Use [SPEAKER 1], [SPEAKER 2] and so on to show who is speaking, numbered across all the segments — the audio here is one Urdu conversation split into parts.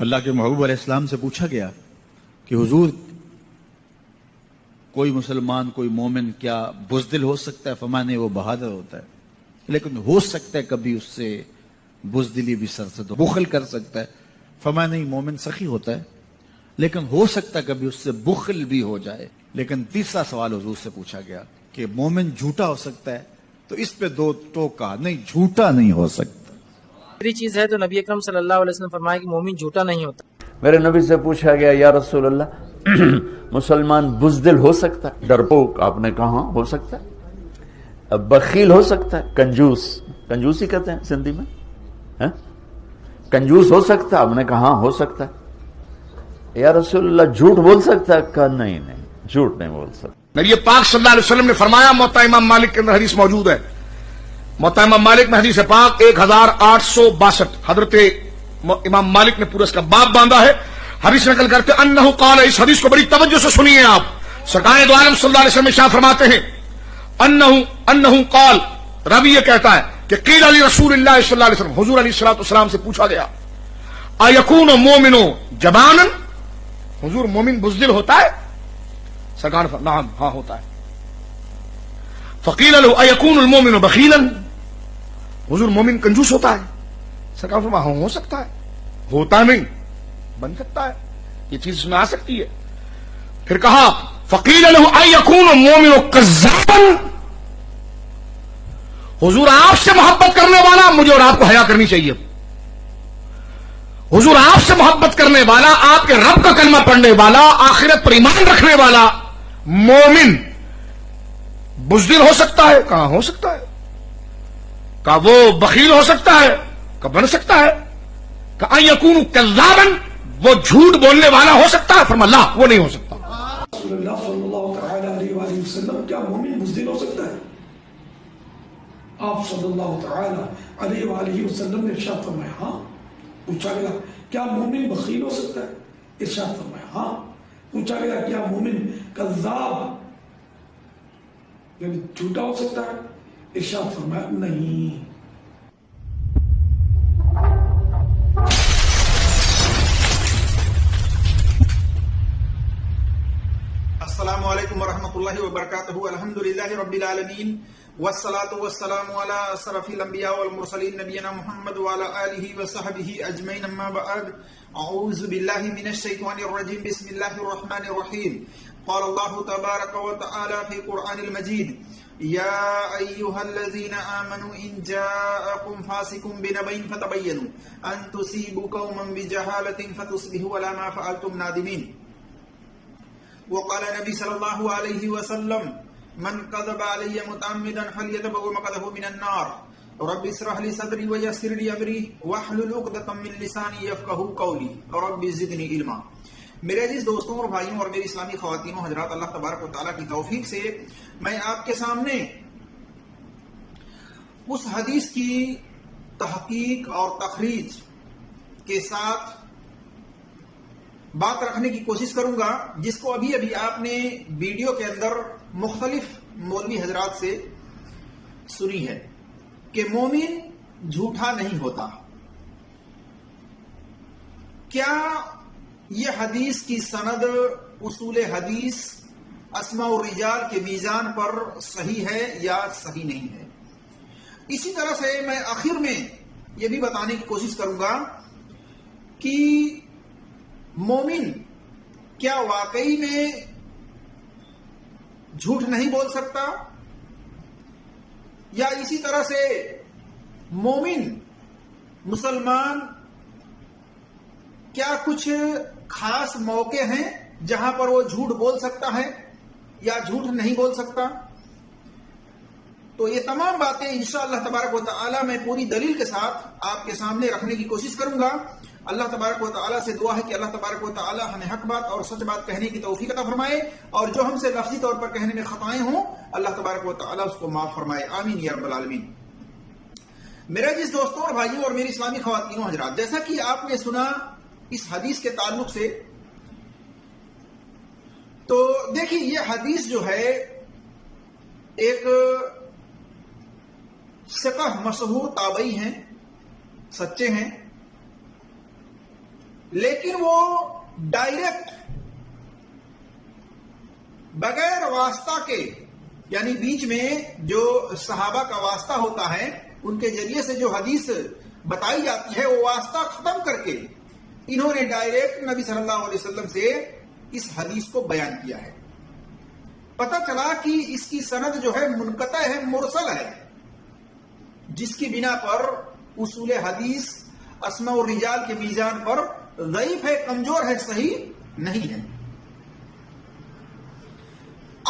[SPEAKER 1] اللہ کے محبوب علیہ السلام سے پوچھا گیا کہ حضور کوئی مسلمان کوئی مومن کیا بزدل ہو سکتا ہے؟ فرمانے وہ بہادر ہوتا ہے، لیکن ہو سکتا ہے کبھی اس سے بزدلی بھی سرزد ہو، بخل کر سکتا ہے۔ فرمایا نہیں، مومن سخی ہوتا ہے لیکن ہو سکتا ہے کبھی اس سے بخل بھی ہو جائے۔ لیکن تیسرا سوال حضور سے پوچھا گیا کہ مومن جھوٹا ہو سکتا ہے؟ تو اس پہ دو ٹوکا، نہیں جھوٹا نہیں ہو سکتا۔
[SPEAKER 2] میری چیز ہے تو نبی اکرم صلی اللہ علیہ وسلم فرمایا کہ مومن جھوٹا نہیں ہوتا۔
[SPEAKER 3] میرے نبی سے پوچھا گیا یا رسول اللہ مسلمان بزدل ہو سکتا ہے؟ ڈرپوک، آپ نے کہا ہو سکتا ہے۔ بخیل ہو سکتا ہے؟ کنجوس، کنجوسی کہتے ہیں سندھی میں، کنجوس ہو سکتا ہے؟ آپ نے کہا ہو سکتا ہے۔ یا رسول اللہ جھوٹ بول سکتا ہے؟ کہا نہیں نہیں، جھوٹ نہیں بول سکتا۔
[SPEAKER 4] نبی پاک صلی اللہ علیہ وسلم نے فرمایا، موطا امام مالک کے اندر حدیث موجود ہے، موطا امام مالک میں حدیث پاک 1862، حضرت امام مالک نے پورا اس کا باب باندھا ہے، حدیث نقل کرتے انہ قال، اس حدیث کو بڑی توجہ سے سنیے آپ، سرکار دو عالم صلی اللہ علیہ وسلم ارشاد فرماتے ہیں انہ قال، راوی یہ کہتا ہے کہ قیل علی رسول اللہ صلی اللہ علیہ وسلم، حضور علیہ الصلوۃ والسلام سے پوچھا گیا ایکون مومن جبانا، حضور مومن بزدل ہوتا ہے؟ سرکار نعم، ہاں ہوتا ہے۔ فقیل له ایکون المومن بخیلا، حضور مومن کنجوس ہوتا ہے؟ سرکار فرمایا ہاں ہو سکتا ہے، ہوتا نہیں بن سکتا ہے، یہ چیز اس میں آ سکتی ہے۔ پھر کہا فقیل له ایکون المومن کذابا، حضور آپ سے محبت کرنے والا، مجھے اور آپ کو حیا کرنی چاہیے، حضور آپ سے محبت کرنے والا، آپ کے رب کا کلمہ پڑھنے والا، آخرت پر ایمان رکھنے والا مومن بزدل ہو سکتا ہے؟ کہاں ہو سکتا ہے۔ کہا وہ بخیل ہو سکتا ہے؟ کہا بن سکتا ہے۔ کہا یکون کذابا، وہ جھوٹ بولنے والا ہو سکتا ہے؟ فرمایا لا، وہ نہیں ہو سکتا۔
[SPEAKER 5] رسول اللہ صلی اللہ تعالی علیہ وآلہ وسلم، کیا مومن بزدل ہو سکتا ہے؟ آپ صلی اللہ تعالی علیہ وآلہ وسلم نے ارشاد فرمایا ہاں۔ پوچھا گیا کیا مومن بخیل ہو سکتا ہے؟ ارشاد فرمایا ہاں۔ پوچھا گیا کیا مومن کذاب یعنی جھوٹا ہو سکتا ہے؟ ارشاد فرمایا نہیں۔
[SPEAKER 6] السلام علیکم ورحمۃ اللہ وبرکاتہ۔ الحمدللہ رب العالمین، والصلاة والسلام علی اشرف الانبیاء والمرسلین، نبینا محمد وعلی آلہ وصحبہ اجمعین، اما بعد، اعوذ باللہ من الشیطان الرجیم، بسم اللہ الرحمن الرحیم۔ قال اللہ تبارک وتعالی فی قرآن المجید، یا ایہا الذین آمنوا ان جاءکم فاسق بنبأ فتبینوا ان تصیبوا قوما بجہالۃ فتصبحوا علی ما فعلتم نادمین۔ وقال نبی صلی اللہ علیہ وسلم، من کذب علی متعمدا فلیتبوأ مقعدہ من النار۔ رب اشرح لی صدری ویسر لی امری واحلل عقدۃ من لسانی یفقہوا قولی رب زدنی علما۔ میرے عزیز دوستوں اور بھائیوں اور میری اسلامی خواتین و حضرات، اللہ تبارک و تعالیٰ کی توفیق سے میں آپ کے سامنے اس حدیث کی تحقیق اور تخریج کے ساتھ بات رکھنے کی کوشش کروں گا، جس کو ابھی آپ نے ویڈیو کے اندر مختلف مولوی حضرات سے سنی ہے کہ مومن جھوٹا نہیں ہوتا۔ کیا یہ حدیث کی سند اصول حدیث اسماء الرجال کے میزان پر صحیح ہے یا صحیح نہیں ہے؟ اسی طرح سے میں آخر میں یہ بھی بتانے کی کوشش کروں گا کہ مومن کیا واقعی میں جھوٹ نہیں بول سکتا، یا اسی طرح سے مومن مسلمان کیا کچھ خاص موقع ہیں جہاں پر وہ جھوٹ بول سکتا ہے یا جھوٹ نہیں بول سکتا؟ تو یہ تمام باتیں انشاءاللہ تبارک و تعالی میں پوری دلیل کے ساتھ آپ کے سامنے رکھنے کی کوشش کروں گا۔ اللہ تبارک و تعالیٰ سے دعا ہے کہ اللہ تبارک و تعالیٰ ہمیں حق بات اور سچ بات کہنے کی توفیق عطا فرمائے، اور جو ہم سے لفظی طور پر کہنے میں خطائیں ہوں اللہ تبارک و تعالیٰ اس کو معاف فرمائے، آمین یا رب العالمین۔ میرے جس دوستوں اور بھائیوں اور میری اسلامی خواتین و حضرات، جیسا کہ آپ نے سنا اس حدیث کے تعلق سے، تو دیکھیے یہ حدیث جو ہے ایک ثقہ مشہور تابعی ہیں، سچے ہیں، لیکن وہ ڈائریکٹ بغیر واسطہ کے، یعنی بیچ میں جو صحابہ کا واسطہ ہوتا ہے ان کے ذریعے سے جو حدیث بتائی جاتی ہے، وہ واسطہ ختم کر کے انہوں نے ڈائریکٹ نبی صلی اللہ علیہ وسلم سے اس حدیث کو بیان کیا ہے۔ پتہ چلا کہ اس کی سند جو ہے منقطع ہے، مرسل ہے، جس کی بنا پر اصول حدیث اسماء الرجال کے میزان پر ضعیف ہے، کمزور ہے، صحیح نہیں ہے۔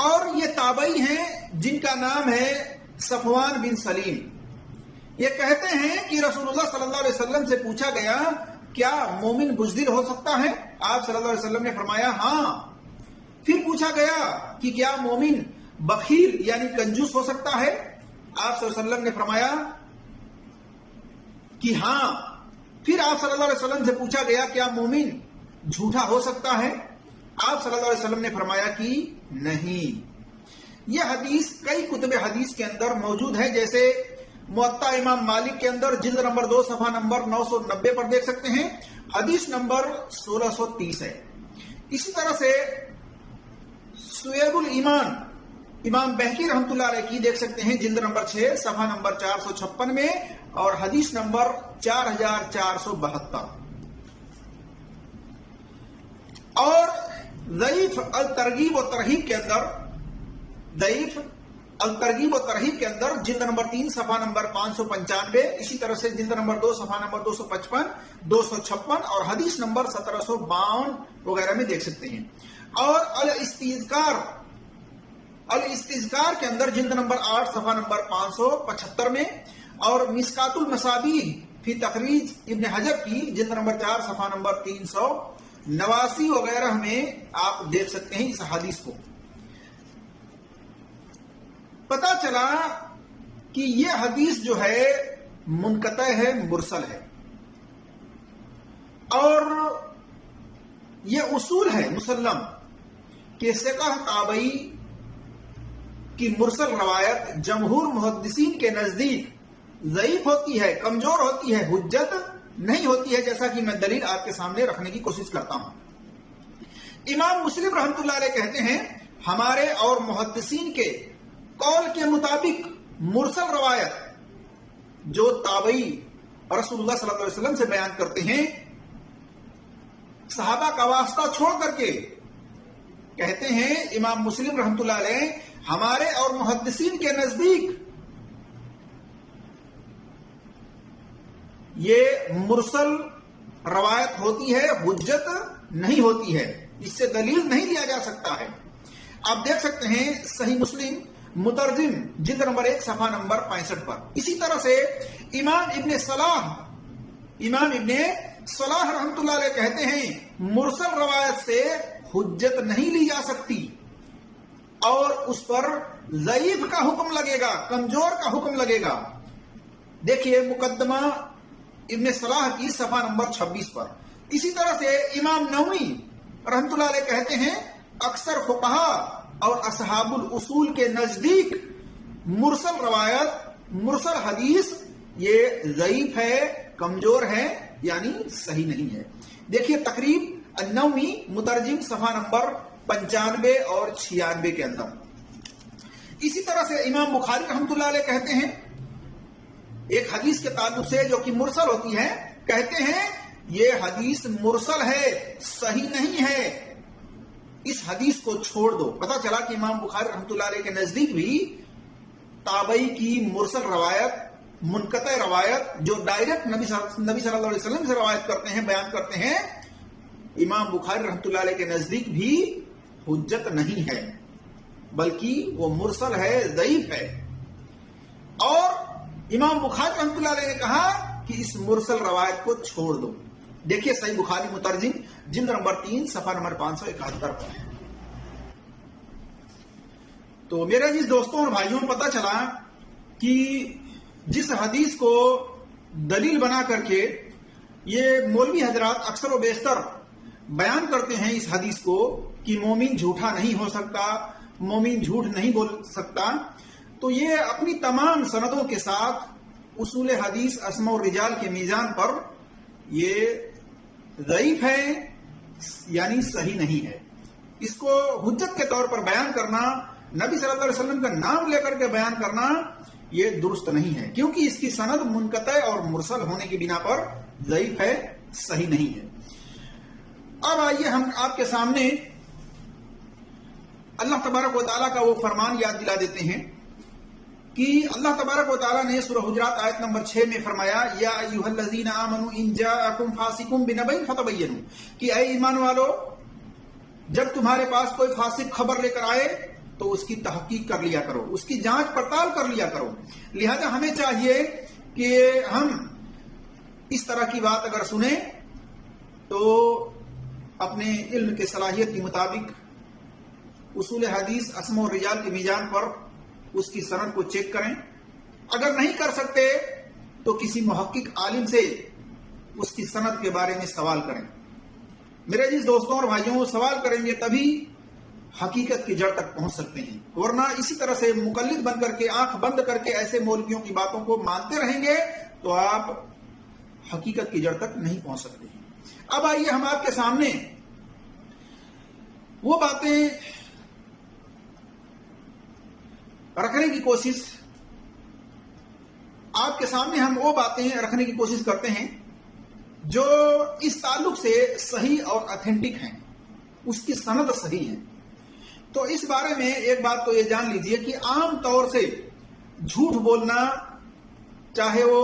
[SPEAKER 6] اور یہ تابعی ہیں جن کا نام ہے صفوان بن سلیم۔ یہ کہتے ہیں کہ رسول اللہ صلی اللہ علیہ وسلم سے پوچھا گیا کیا مومن بزدل ہو سکتا ہے؟ آپ صلی اللہ علیہ وسلم نے فرمایا ہاں۔ پھر پوچھا گیا کہ کیا مومن بخیل یعنی کنجوس ہو سکتا ہے؟ آپ صلی اللہ علیہ وسلم نے فرمایا کہ ہاں۔ پھر آپ صلی اللہ علیہ وسلم سے پوچھا گیا کیا مومن جھوٹا ہو سکتا ہے؟ آپ صلی اللہ علیہ وسلم نے فرمایا کہ نہیں۔ یہ حدیث کئی کتب حدیث کے اندر موجود ہے، جیسے موطا امام مالک کے اندر جلد نمبر 2 صفحہ نمبر 990 پر دیکھ سکتے ہیں، حدیث نمبر 1630 ہے۔ اسی طرح سے سویب الایمان امام بہقی رحمۃ اللہ علیہ کی دیکھ سکتے ہیں، جلد نمبر 6 صفحہ نمبر 456 میں، اور حدیث نمبر 4472۔ اور ضعیف الترغیب و ترہیب کے اندر، ضعیف الترغیب و ترہیب کے اندر جلد نمبر 3 صفحہ نمبر 595، اسی طرح سے جلد نمبر 2 صفحہ نمبر 255، 256 اور حدیث نمبر 1752 وغیرہ میں دیکھ سکتے ہیں۔ اور الاستذکار کے اندر جلد نمبر 8 صفحہ نمبر 575 میں، اور مسکات المصابیح فی تخریج ابن حجر کی جلد نمبر 4 صفحہ نمبر 389 وغیرہ میں آپ دیکھ سکتے ہیں اس حدیث کو۔ پتا چلا کہ یہ حدیث جو ہے منقطع ہے، مرسل ہے، اور یہ اصول ہے مسلم کہ ثقہ تابعی کی مرسل روایت جمہور محدثین کے نزدیک ضعیف ہوتی ہے، کمزور ہوتی ہے، حجت نہیں ہوتی ہے، جیسا کہ میں دلیل آپ کے سامنے رکھنے کی کوشش کرتا ہوں۔ امام مسلم رحمۃ اللہ علیہ کہتے ہیں ہمارے اور محدثین کے قول کے مطابق مرسل روایت جو تابعی رسول اللہ صلی اللہ علیہ وسلم سے بیان کرتے ہیں صحابہ کا واسطہ چھوڑ کر کے، کہتے ہیں امام مسلم رحمۃ اللہ علیہ ہمارے اور محدثین کے نزدیک یہ مرسل روایت ہوتی ہے، حجت نہیں ہوتی ہے، اس سے دلیل نہیں لیا جا سکتا ہے۔ آپ دیکھ سکتے ہیں صحیح مسلم مترجم جلد نمبر 1 صفحہ نمبر 65 پر۔ اسی طرح سے امام ابن صلاح رحمۃ اللہ علیہ کہتے ہیں مرسل روایت سے حجت نہیں لی جا سکتی اور اس پر ضعیف کا حکم لگے گا، کمزور کا حکم لگے گا۔ دیکھیے مقدمہ ابن صلاح کی صفحہ نمبر 26 پر۔ اسی طرح سے امام نووی رحمۃ اللہ علیہ کہتے ہیں اکثر فقہا اور اصحاب الاصول کے نزدیک مرسل روایت، مرسل حدیث یہ ضعیف ہے، کمزور ہے، یعنی صحیح نہیں ہے۔ دیکھیے تقریب النووی مترجم صفحہ نمبر 95 اور 96 کے اندر۔ اسی طرح سے امام بخاری رحمۃ اللہ علیہ کہتے ہیں ایک حدیث کے تعلق سے جو کہ مرسل ہوتی ہے، کہتے ہیں یہ حدیث مرسل ہے، صحیح نہیں ہے، اس حدیث کو چھوڑ دو۔ پتہ چلا کہ امام بخاری رحمۃ اللہ علیہ کے نزدیک بھی تابعی کی مرسل روایت، منقطع روایت جو ڈائریکٹ نبی صلی اللہ علیہ وسلم سے روایت کرتے ہیں، بیان کرتے ہیں، امام بخاری رحمۃ اللہ علیہ کے نزدیک بھی حجت نہیں ہے، بلکہ وہ مرسل ہے، ضعیف ہے۔ اور امام بخاری رحمۃ اللہ علیہ نے کہا کہ اس مرسل روایت کو چھوڑ دو۔ دیکھیے صحیح بخاری مترجم جلد نمبر 3 صفحہ نمبر 571 پر۔ تو میرے عزیز دوستوں اور بھائیوں، پتہ چلا کہ جس حدیث کو دلیل بنا کر کے یہ مولوی حضرات اکثر و بیشتر بیان کرتے ہیں اس حدیث کو کہ مومن جھوٹا نہیں ہو سکتا، مومن جھوٹ نہیں بول سکتا، تو یہ اپنی تمام سندوں کے ساتھ اصول حدیث اسماء الرجال کے میزان پر یہ ضعیف ہے یعنی صحیح نہیں ہے. اس کو حجت کے طور پر بیان کرنا، نبی صلی اللہ علیہ وسلم کا نام لے کر کے بیان کرنا، یہ درست نہیں ہے، کیونکہ اس کی سند منقطع اور مرسل ہونے کی بنا پر ضعیف ہے، صحیح نہیں ہے. اب آئیے ہم آپ کے سامنے اللہ تبارک و تعالیٰ کا وہ فرمان یاد دلا دیتے ہیں کہ اللہ تبارک و تعالیٰ نے سورہ حجرات آیت نمبر 6 میں فرمایا یا ایھا الذین آمنوا ان جاءکم فاسق بنبأ فتبینوا، کہ اے ایمان والو جب تمہارے پاس کوئی فاسق خبر لے کر آئے تو اس کی تحقیق کر لیا کرو، اس کی جانچ پڑتال کر لیا کرو. لہذا ہمیں چاہیے کہ ہم اس طرح کی بات اگر سنیں تو اپنے علم کے صلاحیت کے مطابق اصول حدیث اسماء و رجال کے میزان پر اس کی سند کو چیک کریں. اگر نہیں کر سکتے تو کسی محقق عالم سے اس کی سند کے بارے میں سوال کریں. میرے عزیز دوستوں اور بھائیوں، سوال کریں گے تبھی حقیقت کی جڑ تک پہنچ سکتے ہیں، ورنہ اسی طرح سے مقلد بن کر کے آنکھ بند کر کے ایسے مولویوں کی باتوں کو مانتے رہیں گے تو آپ حقیقت کی جڑ تک نہیں پہنچ سکتے ہیں. اب آئیے ہم آپ کے سامنے وہ باتیں رکھنے کی کوشش آپ کے سامنے ہم وہ باتیں رکھنے کی کوشش کرتے ہیں جو اس تعلق سے صحیح اور اتھینٹک ہیں، اس کی سند صحیح ہے. تو اس بارے میں ایک بات تو یہ جان لیجئے کہ عام طور سے جھوٹ بولنا، چاہے وہ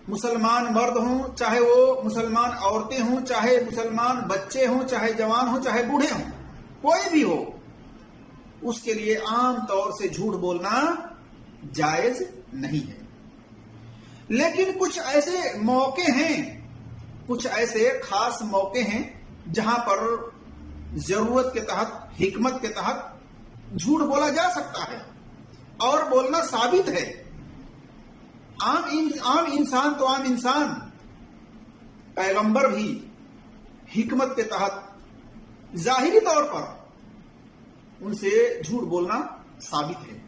[SPEAKER 6] مسلمان مرد ہوں، چاہے وہ مسلمان عورتیں ہوں، چاہے مسلمان بچے ہوں، چاہے جوان ہوں، چاہے بوڑھے ہوں، کوئی بھی ہو، اس کے لیے عام طور سے جھوٹ بولنا جائز نہیں ہے. لیکن کچھ ایسے موقع ہیں، کچھ ایسے خاص موقع ہیں جہاں پر ضرورت کے تحت، حکمت کے تحت جھوٹ بولا جا سکتا ہے اور بولنا ثابت ہے. عام انسان تو عام انسان، پیغمبر بھی حکمت کے تحت ظاہری طور پر ان سے جھوٹ بولنا ثابت ہے،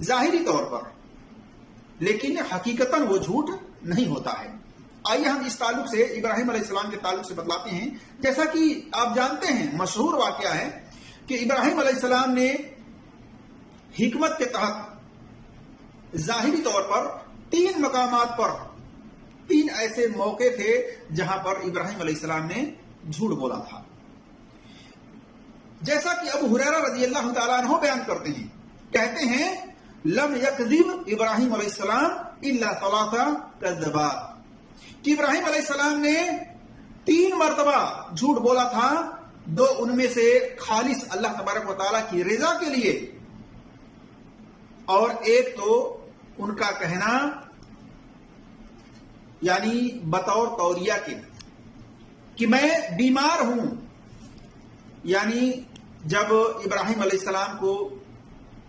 [SPEAKER 6] ظاہری طور پر، لیکن حقیقتاً وہ جھوٹ نہیں ہوتا ہے. آئیے ہم اس تعلق سے ابراہیم علیہ السلام کے تعلق سے بتلاتے ہیں. جیسا کہ آپ جانتے ہیں، مشہور واقعہ ہے کہ ابراہیم علیہ السلام نے حکمت کے تحت ظاہری طور پر 3 مقامات پر، 3 ایسے موقع تھے جہاں پر ابراہیم علیہ السلام نے جھوٹ بولا تھا. جیسا کہ ابو ہریرہ رضی اللہ تعالیٰ عنہ بیان کرتے ہیں، کہتے ہیں لم یکذب ابراہیم علیہ السلام الا 3 کذبات، کہ ابراہیم علیہ السلام نے 3 مرتبہ جھوٹ بولا تھا، 2 ان میں سے خالص اللہ تبارک و تعالیٰ کی رضا کے لیے، اور ایک تو ان کا کہنا یعنی بطور توریہ کے کہ میں بیمار ہوں. یعنی جب ابراہیم علیہ السلام کو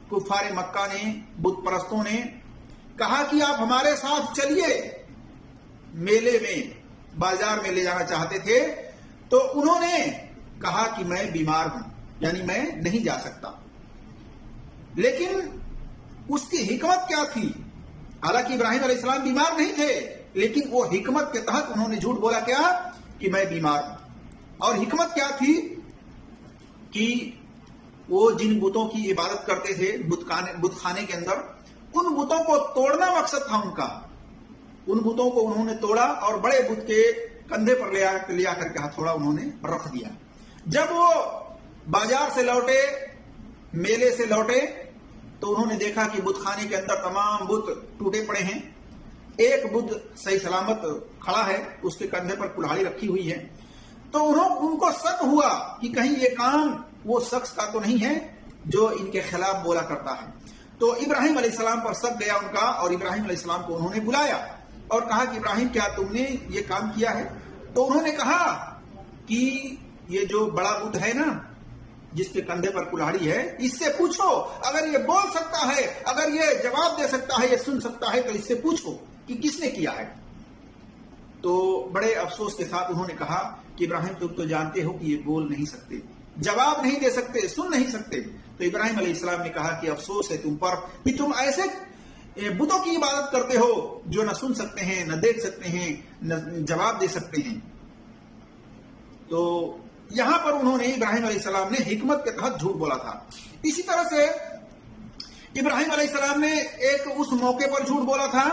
[SPEAKER 6] کفار مکہ نے، بت پرستوں نے کہا کہ آپ ہمارے ساتھ چلیے، میلے میں، بازار میں لے جانا چاہتے تھے، تو انہوں نے کہا کہ میں بیمار ہوں، یعنی میں نہیں جا سکتا. لیکن اس کی حکمت کیا تھی؟ حالانکہ ابراہیم علیہ السلام بیمار نہیں تھے، لیکن وہ حکمت کے تحت انہوں نے جھوٹ بولا کیا کہ میں بیمار ہوں. اور حکمت کیا تھی کہ وہ جن بتوں کی عبادت کرتے تھے بت خانے کے اندر، ان بتوں کو توڑنا مقصد تھا ان کا. ان بتوں کو انہوں نے توڑا اور بڑے بت کے کندھے پر لیا کر کے ہتھوڑا انہوں نے رکھ دیا. جب وہ بازار سے لوٹے، میلے سے لوٹے، تو انہوں نے دیکھا کہ بت خانے کے اندر تمام بت ٹوٹے پڑے ہیں، ایک بت صحیح سلامت کھڑا ہے، اس کے کندھے پر کلہاڑی رکھی ہوئی ہے. تو ان کو شک ہوا کہ کہیں یہ کام وہ شخص کا تو نہیں ہے جو ان کے خلاف بولا کرتا ہے. تو ابراہیم علیہ السلام پر شک گیا ان کا، اور ابراہیم علیہ السلام کو انہوں نے بلایا اور کہا کہ ابراہیم کیا تم نے یہ کام کیا ہے؟ تو انہوں نے کہا کہ یہ جو بڑا بت ہے نا، جس کے کندھے پر کلہاڑی ہے، اس سے پوچھو، اگر یہ بول سکتا ہے، اگر یہ جواب دے سکتا ہے، یہ سن سکتا ہے، تو اس سے پوچھو کہ کس نے کیا ہے. تو بڑے افسوس کے ساتھ انہوں نے کہا کہ ابراہیم تم تو جانتے ہو کہ یہ بول نہیں سکتے، جواب نہیں دے سکتے، سن نہیں سکتے. تو ابراہیم علیہ السلام نے کہا کہ افسوس ہے تم پر کہ تم ایسے بتوں کی عبادت کرتے ہو جو نہ سن سکتے ہیں، نہ دیکھ سکتے ہیں، نہ جواب دے سکتے ہیں. تو یہاں پر انہوں نے ابراہیم علیہ السلام نے حکمت کے تحت جھوٹ بولا تھا. اسی طرح سے ابراہیم علیہ السلام نے ایک اس موقع پر جھوٹ بولا تھا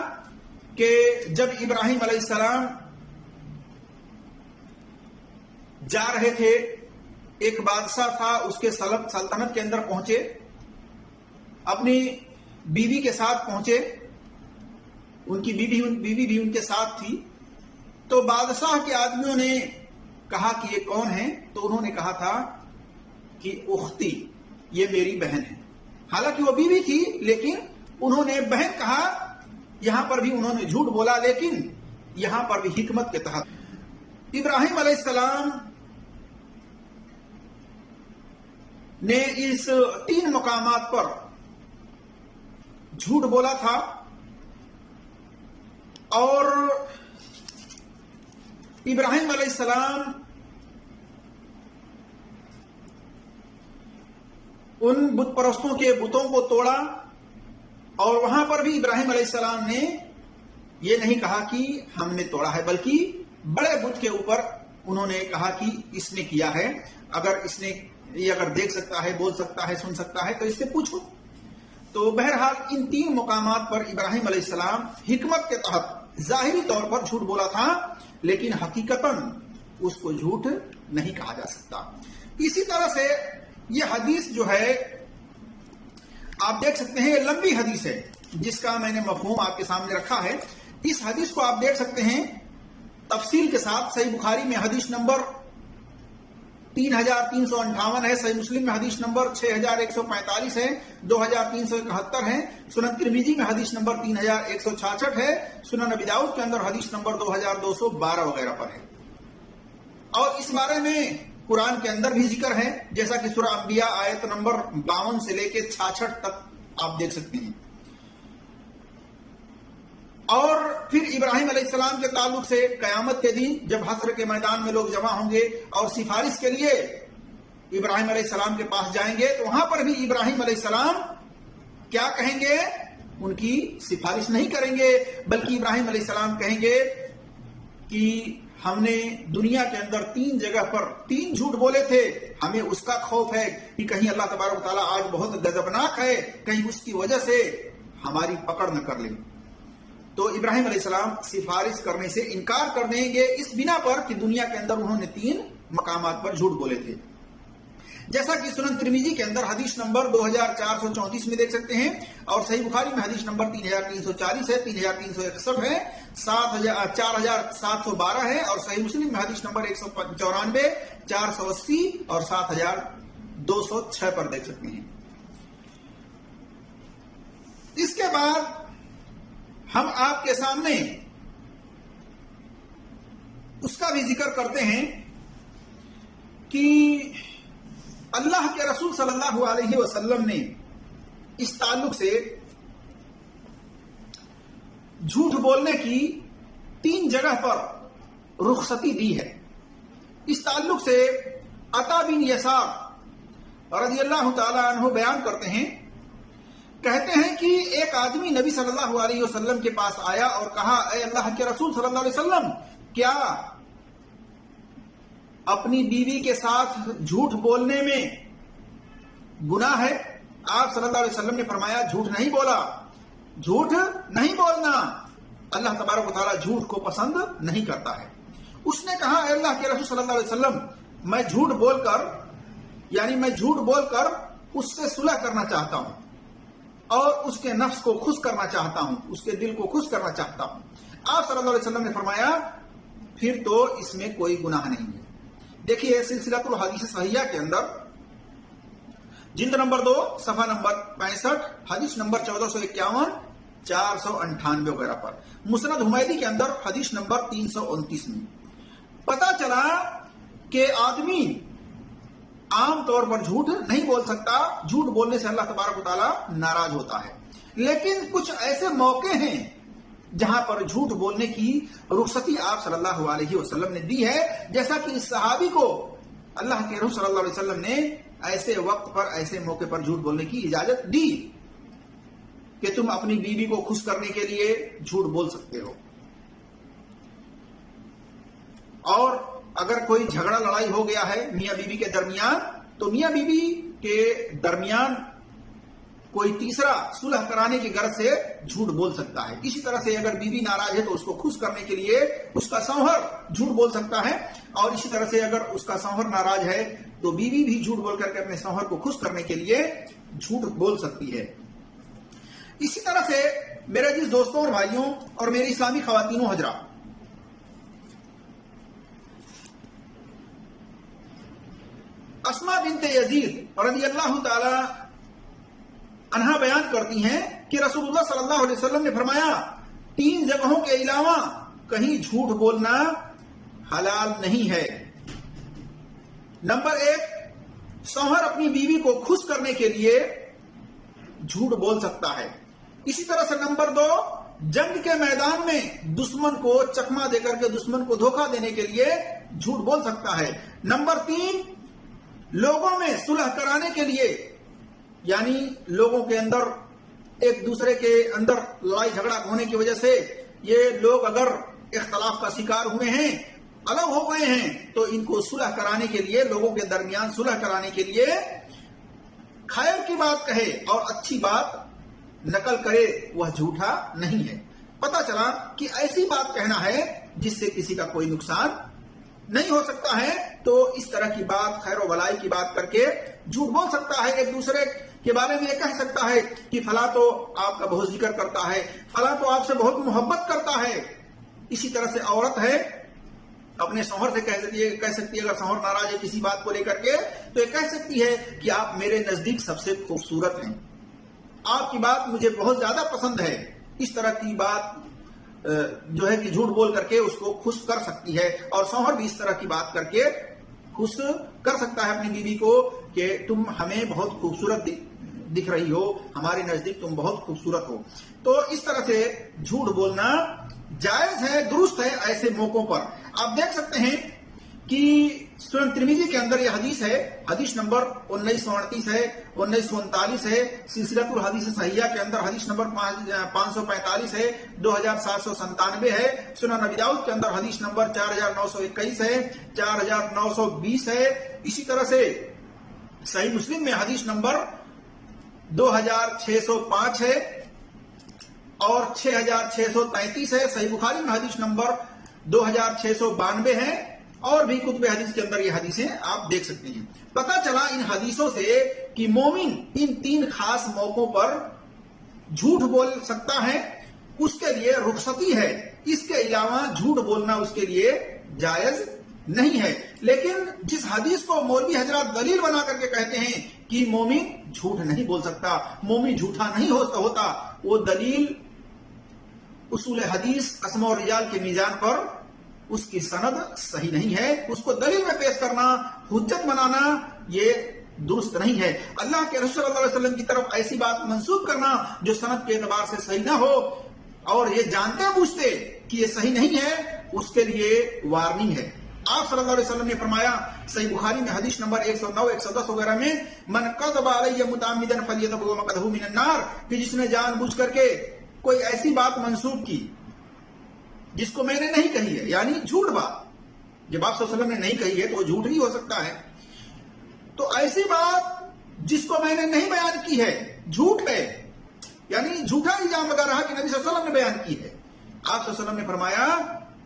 [SPEAKER 6] کہ جب ابراہیم علیہ السلام جا رہے تھے، ایک بادشاہ تھا، اس کے سلطنت کے اندر پہنچے، اپنی بیوی کے ساتھ پہنچے، ان کی بیوی بھی ان کے ساتھ تھی. تو بادشاہ کے آدمیوں نے کہا کہ یہ کون ہے؟ تو انہوں نے کہا تھا کہ اختی، یہ میری بہن ہے. حالانکہ وہ بیوی تھی لیکن انہوں نے بہن کہا. یہاں پر بھی انہوں نے جھوٹ بولا، لیکن یہاں پر بھی حکمت کے تحت. ابراہیم علیہ السلام نے اس 3 مقامات پر جھوٹ بولا تھا، اور ابراہیم علیہ السلام ان بت پرستوں کے بتوں کو توڑا، اور وہاں پر بھی ابراہیم علیہ السلام نے یہ نہیں کہا کہ ہم نے توڑا ہے، بلکہ بڑے بت کے اوپر انہوں نے کہا کہ اس نے کیا ہے، اگر دیکھ سکتا ہے، بول سکتا ہے، سن سکتا ہے تو اس سے پوچھو. تو بہرحال ان 3 مقامات پر ابراہیم علیہ السلام حکمت کے تحت ظاہری طور پر جھوٹ بولا تھا، لیکن حقیقتاً اس کو جھوٹ نہیں کہا جا سکتا. اسی طرح سے یہ حدیث جو ہے آپ دیکھ سکتے ہیں، یہ لمبی حدیث ہے جس کا میں نے مفہوم آپ کے سامنے رکھا ہے. اس حدیث کو آپ دیکھ سکتے ہیں تفصیل کے ساتھ. صحیح بخاری میں حدیث نمبر 3358 ہے، صحیح مسلم میں حدیث نمبر 6145 ہے، 2371 ہے، سنن ترمذی میں حدیث نمبر 3166 ہے، سنن ابی داؤد کے اندر حدیث نمبر 2212 وغیرہ پر ہے. اور اس بارے میں قرآن کے اندر بھی ذکر ہے، جیسا کہ سورہ انبیاء آیت نمبر 52 سے لے کے 66 تک آپ دیکھ سکتے ہیں. اور پھر ابراہیم علیہ السلام کے تعلق سے قیامت کے دن جب حشر کے میدان میں لوگ جمع ہوں گے اور سفارش کے لیے ابراہیم علیہ السلام کے پاس جائیں گے، تو وہاں پر بھی ابراہیم علیہ السلام کیا کہیں گے؟ ان کی سفارش نہیں کریں گے، بلکہ ابراہیم علیہ السلام کہیں گے کہ ہم نے دنیا کے اندر 3 جگہ پر 3 جھوٹ بولے تھے، ہمیں اس کا خوف ہے کہ کہیں اللہ تبارک و تعالیٰ آج بہت غضبناک ہے، کہیں اس کی وجہ سے ہماری پکڑ نہ کر لیں. تو ابراہیم علیہ السلام سفارش کرنے سے انکار کر دیں گے اس بنا پر کہ دنیا کے اندر انہوں نے 3 مقامات پر جھوٹ بولے تھے. جیسا کہ سنن ترمذی کے اندر حدیث نمبر 2434 میں دیکھ سکتے ہیں، اور صحیح بخاری میں حدیث نمبر 3340 ہے، 3361 ہے، 4712 ہے، اور صحیح مسلم میں حدیث نمبر 194، 480 اور 7206 پر دیکھ سکتے ہیں. اس کے بعد ہم آپ کے سامنے اس کا بھی ذکر کرتے ہیں کہ اللہ کے رسول صلی اللہ علیہ وسلم نے اس تعلق سے جھوٹ بولنے کی 3 جگہ پر رخصتی دی ہے. اس تعلق سے عطا بن یسار رضی اللہ تعالی عنہ بیان کرتے ہیں، کہتے ہیں کہ ایک آدمی نبی صلی اللہ علیہ وسلم کے پاس آیا اور کہا، اے اللہ کے رسول صلی اللہ علیہ وسلم، کیا اپنی بیوی کے ساتھ جھوٹ بولنے میں گناہ ہے؟ آپ صلی اللہ علیہ وسلم نے فرمایا، جھوٹ نہیں بولا، جھوٹ نہیں بولنا، اللہ تبارک و تعالیٰ جھوٹ کو پسند نہیں کرتا ہے. اس نے کہا، اے اللہ کے رسول صلی اللہ علیہ وسلم، میں جھوٹ بول کر اس سے صلح کرنا چاہتا ہوں اور اس کے نفس کو خوش کرنا چاہتا ہوں، اس کے دل کو خوش کرنا چاہتا ہوں. آپ صلی اللہ علیہ وسلم نے فرمایا، پھر تو اس میں کوئی گناہ نہیں ہے. دیکھیے سلسلۃ الحدیث صحیحہ کے اندر جلد نمبر 2 صفحہ نمبر 65 حدیث نمبر 1451 498 وغیرہ پر، مسند حمیدی کے اندر حدیث نمبر 329 میں پتا چلا کہ آدمی عام طور پر جھوٹ نہیں بول سکتا، جھوٹ بولنے سے اللہ تبارک و تعالیٰ ناراض ہوتا ہے. لیکن کچھ ایسے موقع ہیں جہاں پر جھوٹ بولنے کی رخصتی آپ صلی اللہ علیہ وسلم نے دی ہے، جیسا کہ اس صحابی کو اللہ کے رسول صلی اللہ علیہ وسلم نے ایسے وقت پر، ایسے موقع پر جھوٹ بولنے کی اجازت دی. کہ تم اپنی بیوی کو خوش کرنے کے لیے جھوٹ بول سکتے ہو. اور اگر کوئی جھگڑا لڑائی ہو گیا ہے میاں بیوی کے درمیان تو میاں بیوی کے درمیان کوئی تیسرا صلح کرانے کی غرض سے جھوٹ بول سکتا ہے. اسی طرح سے اگر بیوی ناراض ہے تو اس کو خوش کرنے کے لیے اس کا شوہر جھوٹ بول سکتا ہے. اور اسی طرح سے اگر اس کا شوہر ناراض ہے تو بیوی بھی جھوٹ بول کر کے اپنے شوہر کو خوش کرنے کے لیے جھوٹ بول سکتی ہے. اسی طرح سے میرے عزیز دوستوں اور بھائیوں اور میری اسلامی خواتین و حضرات، اسماء بنت یزید رضی اللہ تعالی عنہا بیان کرتی ہیں کہ رسول اللہ صلی اللہ علیہ وسلم نے فرمایا 3 جگہوں کے علاوہ کہیں جھوٹ بولنا حلال نہیں ہے. نمبر 1، شوہر اپنی بیوی کو خوش کرنے کے لیے جھوٹ بول سکتا ہے. اسی طرح سے نمبر 2، جنگ کے میدان میں دشمن کو چکما دے کر کے دشمن کو دھوکہ دینے کے لیے جھوٹ بول سکتا ہے. نمبر 3، لوگوں میں صلح کرانے کے لیے، یعنی لوگوں کے اندر ایک دوسرے کے اندر لڑائی جھگڑا ہونے کی وجہ سے یہ لوگ اگر اختلاف کا شکار ہوئے ہیں، الگ ہو گئے ہیں، تو ان کو صلح کرانے کے لیے، لوگوں کے درمیان صلح کرانے کے لیے خیر کی بات کہے اور اچھی بات نقل کرے، وہ جھوٹا نہیں ہے. پتہ چلا کہ ایسی بات کہنا ہے جس سے کسی کا کوئی نقصان نہیں ہو سکتا ہے، تو اس طرح کی بات، خیر و بلائی کی بات کر کے جھوٹ بول سکتا ہے. ایک دوسرے کے بارے میں یہ کہہ سکتا ہے کہ فلاں تو آپ کا بہت ذکر کرتا ہے، فلاں تو آپ سے بہت محبت کرتا ہے. اسی طرح سے عورت ہے اپنے شوہر سے کہہ سکتی ہے اگر شوہر ناراض ہے کسی بات کو لے کر کے تو یہ کہہ سکتی ہے کہ آپ میرے نزدیک سب سے خوبصورت ہیں، آپ کی بات مجھے بہت زیادہ پسند ہے. اس طرح کی بات جو ہے کہ جھوٹ بول کر کے اس کو خوش کر سکتی ہے. اور شوہر بھی اس طرح کی بات کر کے خوش کر سکتا ہے اپنی بیوی کو کہ تم ہمیں بہت خوبصورت دکھ رہی ہو، ہمارے نزدیک تم بہت خوبصورت ہو. تو اس طرح سے جھوٹ بولنا جائز ہے، درست ہے. ایسے موقعوں پر آپ دیکھ سکتے ہیں کہ سنن ترمذی کے اندر یہ حدیث ہے، حدیث نمبر 1938 ہے، 1939 ہے. سلسلۃ الحدیث صحیحہ کے اندر حدیث نمبر 545 ہے، 2797 ہے. سنن ابی داؤد کے اندر حدیث نمبر 4921 ہے، 4920 ہے. اسی طرح سے صحیح مسلم میں حدیث نمبر 2605 ہے اور 6633 ہے. صحیح بخاری میں حدیث نمبر 2692 ہے. اور بھی کتب حدیث کے اندر یہ حدیثیں آپ دیکھ سکتے ہیں. پتہ چلا ان حدیثوں سے کہ مومن ان 3 خاص موقعوں پر جھوٹ بول سکتا ہے، اس کے لیے رخصتی ہے. اس کے علاوہ جھوٹ بولنا اس کے لیے جائز نہیں ہے. لیکن جس حدیث کو مولوی حضرات دلیل بنا کر کے کہتے ہیں کہ مومن جھوٹ نہیں بول سکتا، مومن جھوٹا نہیں ہوتا، وہ دلیل اصول حدیث اسماء و رجال کے میزان پر اس کی سند صحیح نہیں ہے. اس کو دلیل میں پیش کرنا، حجت بنانا، یہ درست نہیں ہے. اللہ کے رسول صلی اللہ علیہ وسلم کی طرف ایسی بات منسوب کرنا جو سند کے اعتبار سے صحیح نہ ہو اور یہ جانتے بوجھتے کہ یہ صحیح نہیں ہے، اس کے لیے وارننگ ہے. آپ صلی اللہ علیہ وسلم نے فرمایا صحیح بخاری میں حدیث نمبر 109 110 وغیرہ میں، من کذب علی متعمدا فلیتبوأ مقعدہ من النار، کہ جس نے جان بوجھ کر کے کوئی ایسی بات منسوب کی جس کو میں نے نہیں کہی ہے، یعنی جھوٹ بات. جب آپ صلی اللہ علیہ وسلم نے نہیں کہی ہے تو وہ جھوٹ نہیں ہو سکتا ہے. تو ایسی بات جس کو میں نے نہیں بیان کی ہے جھوٹ ہے، یعنی جھوٹا الزام لگا رہا کہ نبی صلی اللہ علیہ وسلم نے بیان کی ہے. آپ صلی اللہ علیہ وسلم نے فرمایا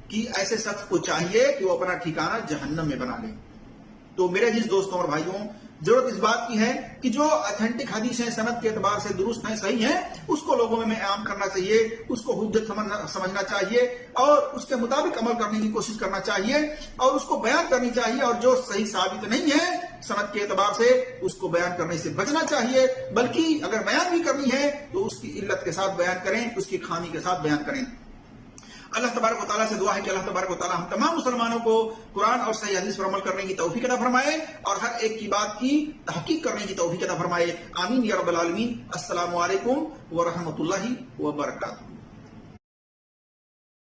[SPEAKER 6] کہ ایسے شخص کو چاہیے کہ وہ اپنا ٹھکانہ جہنم میں بنا لے. تو میرے جس دوستوں اور بھائیوں، ضرورت اس بات کی ہے کہ جو اتھینٹک حدیثیں سند کے اعتبار سے درست ہیں، صحیح ہیں، اس کو لوگوں میں عام کرنا چاہیے، اس کو حجت سمجھنا چاہیے اور اس کے مطابق عمل کرنے کی کوشش کرنا چاہیے اور اس کو بیان کرنی چاہیے. اور جو صحیح ثابت نہیں ہے سند کے اعتبار سے، اس کو بیان کرنے سے بچنا چاہیے. بلکہ اگر بیان بھی کرنی ہے تو اس کی علت کے ساتھ بیان کریں، اس کی خامی کے ساتھ بیان کریں. اللہ تبارک و تعالیٰ سے دعا ہے کہ اللہ تبارک و تعالیٰ ہم تمام مسلمانوں کو قرآن اور صحیح حدیث پر عمل کرنے کی توفیق عطا فرمائے اور ہر ایک کی بات کی تحقیق کرنے کی توفیق عطا فرمائے. آمین یا رب العالمین. السلام علیکم ورحمۃ اللہ وبرکاتہ.